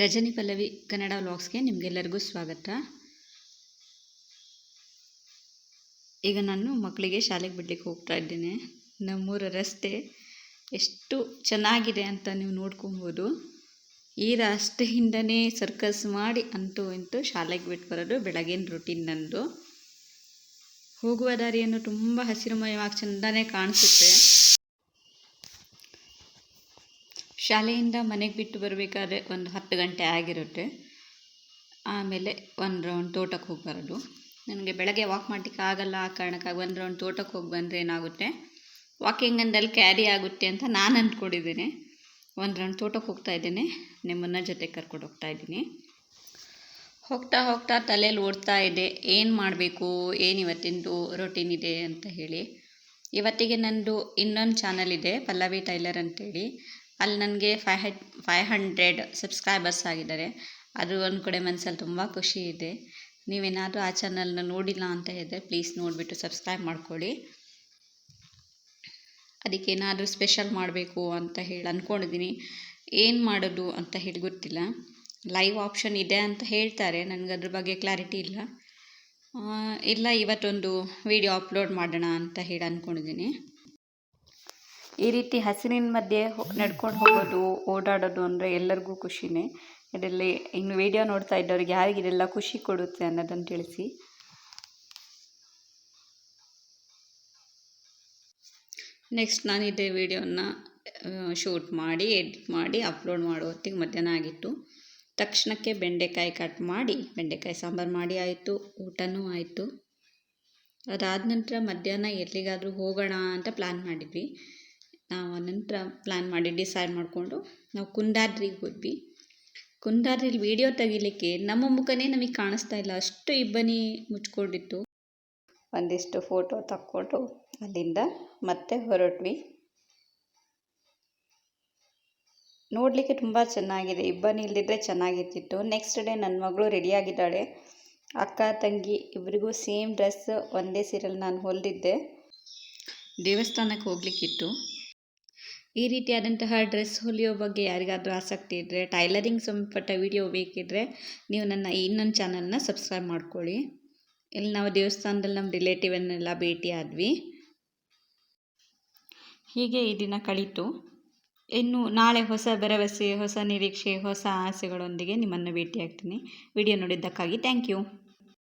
ರಜನಿ ಪಲ್ಲವಿ ಕನ್ನಡ ವ್ಲಾಗ್ಸ್ಗೆ ನಿಮಗೆಲ್ಲರಿಗೂ ಸ್ವಾಗತ. ಈಗ ನಾನು ಮಕ್ಕಳಿಗೆ ಶಾಲೆಗೆ ಬಿಡ್ಲಿಕ್ಕೆ ಹೋಗ್ತಾ ಇದ್ದೇನೆ. ನಮ್ಮೂರ ರಸ್ತೆ ಎಷ್ಟು ಚೆನ್ನಾಗಿದೆ ಅಂತ ನೀವು ನೋಡ್ಕೊಬೋದು. ಈ ರಸ್ತೆಯಿಂದನೇ ಸರ್ಕಸ್ ಮಾಡಿ ಅಂತೂ ಇಂತೂ ಶಾಲೆಗೆ ಬಿಟ್ಟು ಬರೋದು ಬೆಳಗಿನ ರೂಟೀನ್ ನಂದು. ಹೋಗುವ ದಾರಿಯನ್ನು ತುಂಬ ಹಸಿರುಮಯವಾಗಿ ಚೆಂದನೇ ಕಾಣಿಸುತ್ತೆ. ಶಾಲೆಯಿಂದ ಮನೆಗೆ ಬಿಟ್ಟು ಬರಬೇಕಾದ್ರೆ ಒಂದು 10 ಗಂಟೆ ಆಗಿರುತ್ತೆ. ಆಮೇಲೆ ಒಂದು ರೌಂಡ್ ತೋಟಕ್ಕೆ ಹೋಗಿ ಬರೋದು. ನನಗೆ ಬೆಳಗ್ಗೆ ವಾಕ್ ಮಾಡಲಿಕ್ಕೆ ಆಗಲ್ಲ, ಆ ಕಾರಣಕ್ಕಾಗಿ ಒಂದು ರೌಂಡ್ ತೋಟಕ್ಕೆ ಹೋಗಿ ಬಂದರೆ ಏನಾಗುತ್ತೆ, ವಾಕಿಂಗ್ ಅಂದಲ್ಲಿ ಕ್ಯಾರಿ ಆಗುತ್ತೆ ಅಂತ ನಾನು ಅಂದ್ಕೊಂಡಿದ್ದೀನಿ. ಒಂದು ರೌಂಡ್ ತೋಟಕ್ಕೆ ಹೋಗ್ತಾ ಇದ್ದೇನೆ, ನಿಮ್ಮನ್ನ ಜೊತೆ ಕರ್ಕೊಂಡು ಹೋಗ್ತಾ ಇದ್ದೀನಿ. ಹೋಗ್ತಾ ಹೋಗ್ತಾ ತಲೆಯಲ್ಲಿ ಓಡ್ತಾ ಇದೆ ಏನು ಮಾಡಬೇಕು, ಏನು ಇವತ್ತಿಂದು ರೊಟೀನ್ ಇದೆ ಅಂತ ಹೇಳಿ. ಇವತ್ತಿಗೆ ನಂದು ಇನ್ನೊಂದು ಚಾನಲ್ ಇದೆ, ಪಲ್ಲವಿ ಟೈಲರ್ ಅಂತೇಳಿ. ಅಲ್ಲಿ ನನಗೆ 500 ಸಬ್ಸ್ಕ್ರೈಬರ್ಸ್ ಆಗಿದ್ದಾರೆ. ಅದು ಒಂದು ಕಡೆ ಮನಸ್ಸಲ್ಲಿ ತುಂಬ ಖುಷಿ ಇದೆ. ನೀವೇನಾದರೂ ಆ ಚಾನಲ್ನ ನೋಡಿಲ್ಲ ಅಂತ ಹೇಳಿದ್ರೆ ಪ್ಲೀಸ್ ನೋಡಿಬಿಟ್ಟು ಸಬ್ಸ್ಕ್ರೈಬ್ ಮಾಡ್ಕೊಳ್ಳಿ. ಅದಕ್ಕೇನಾದರೂ ಸ್ಪೆಷಲ್ ಮಾಡಬೇಕು ಅಂತ ಹೇಳಿ ಅಂದ್ಕೊಂಡಿದ್ದೀನಿ. ಏನು ಮಾಡೋದು ಅಂತ ಹೇಳಿ ಗೊತ್ತಿಲ್ಲ. ಲೈವ್ ಆಪ್ಷನ್ ಇದೆ ಅಂತ ಹೇಳ್ತಾರೆ, ನನಗೆ ಅದ್ರ ಬಗ್ಗೆ ಕ್ಲಾರಿಟಿ ಇಲ್ಲ. ಇವತ್ತೊಂದು ವಿಡಿಯೋ ಅಪ್ಲೋಡ್ ಮಾಡೋಣ ಅಂತ ಹೇಳಿ ಅಂದ್ಕೊಂಡಿದ್ದೀನಿ. ಈ ರೀತಿ ಹಸಿರಿನ ಮಧ್ಯೆ ನಡ್ಕೊಂಡು ಹೋಗೋದು, ಓಡಾಡೋದು ಅಂದರೆ ಎಲ್ಲರಿಗೂ ಖುಷಿನೇ. ಇದರಲ್ಲಿ ಇನ್ನು ವಿಡಿಯೋ ನೋಡ್ತಾ ಇದ್ದವ್ರಿಗೆ ಯಾರಿಗಿದೆಲ್ಲ ಖುಷಿ ಕೊಡುತ್ತೆ ಅನ್ನೋದನ್ನು ತಿಳಿಸಿ. ನೆಕ್ಸ್ಟ್ ನಾನು ಇದೇ ವಿಡಿಯೋನ ಶೂಟ್ ಮಾಡಿ ಎಡಿಟ್ ಮಾಡಿ ಅಪ್ಲೋಡ್ ಮಾಡೋ ಹೊತ್ತಿಗೆ ಮಧ್ಯಾಹ್ನ ಆಗಿತ್ತು. ತಕ್ಷಣಕ್ಕೆ ಬೆಂಡೆಕಾಯಿ ಕಟ್ ಮಾಡಿ ಬೆಂಡೆಕಾಯಿ ಸಾಂಬಾರು ಮಾಡಿ ಆಯಿತು, ಊಟನೂ ಆಯಿತು. ಅದಾದ ನಂತರ ಮಧ್ಯಾಹ್ನ ಎಲ್ಲಿಗಾದರೂ ಹೋಗೋಣ ಅಂತ ಪ್ಲ್ಯಾನ್ ಮಾಡಿದ್ವಿ. ನಾವು ನಂತರ ಪ್ಲ್ಯಾನ್ ಮಾಡಿ ಡಿಸೈಡ್ ಮಾಡಿಕೊಂಡು ನಾವು ಕುಂದಾದ್ರಿಗೆ ಹೋದ್ವಿ. ಕುಂದಾದ್ರಿಲಿ ವಿಡಿಯೋ ತೆಗಿಲಿಕ್ಕೆ ನಮ್ಮ ಮುಖನೇ ನಮಗೆ ಕಾಣಿಸ್ತಾ ಇಲ್ಲ, ಅಷ್ಟು ಇಬ್ಬನಿ ಮುಚ್ಕೊಂಡಿತ್ತು. ಒಂದಿಷ್ಟು ಫೋಟೋ ತಕ್ಕೊಂಡು ಅಲ್ಲಿಂದ ಮತ್ತೆ ಹೊರಟ್ವಿ. ನೋಡಲಿಕ್ಕೆ ತುಂಬ ಚೆನ್ನಾಗಿದೆ, ಇಬ್ಬನಿ ಇಲ್ಲದಿದ್ದರೆ ಚೆನ್ನಾಗಿರ್ತಿತ್ತು. ನೆಕ್ಸ್ಟ್ ಡೇ ನನ್ನ ಮಗಳು ರೆಡಿಯಾಗಿದ್ದಾಳೆ. ಅಕ್ಕ ತಂಗಿ ಇಬ್ಬರಿಗೂ ಸೇಮ್ ಡ್ರೆಸ್, ಒಂದೇ ಸೀರೆಯಲ್ಲಿ ನಾನು ಹೊಲಿದಿದ್ದೆ. ದೇವಸ್ಥಾನಕ್ಕೆ ಹೋಗ್ಲಿಕ್ಕಿತ್ತು. ಈ ರೀತಿಯಾದಂತಹ ಡ್ರೆಸ್ ಹೊಲಿಯೋ ಬಗ್ಗೆ ಯಾರಿಗಾದರೂ ಆಸಕ್ತಿ ಇದ್ದರೆ, ಟೈಲರಿಂಗ್ ಸಂಬಂಧಪಟ್ಟ ವಿಡಿಯೋ ಬೇಕಿದ್ದರೆ ನೀವು ನನ್ನ ಇನ್ನೊಂದು ಚಾನಲ್ನ ಸಬ್ಸ್ಕ್ರೈಬ್ ಮಾಡ್ಕೊಳ್ಳಿ. ಇಲ್ಲಿ ನಾವು ದೇವಸ್ಥಾನದಲ್ಲಿ ನಮ್ಮ ರಿಲೇಟಿವನ್ನೆಲ್ಲ ಭೇಟಿ ಆದ್ವಿ. ಹೀಗೆ ಈ ದಿನ ಕಳೀತು. ಇನ್ನು ನಾಳೆ ಹೊಸ ಭರವಸೆ, ಹೊಸ ನಿರೀಕ್ಷೆ, ಹೊಸ ಆಸೆಗಳೊಂದಿಗೆ ನಿಮ್ಮನ್ನು ಭೇಟಿ ಆಗ್ತೀನಿ. ವಿಡಿಯೋ ನೋಡಿದ್ದಕ್ಕಾಗಿ ಥ್ಯಾಂಕ್ ಯು.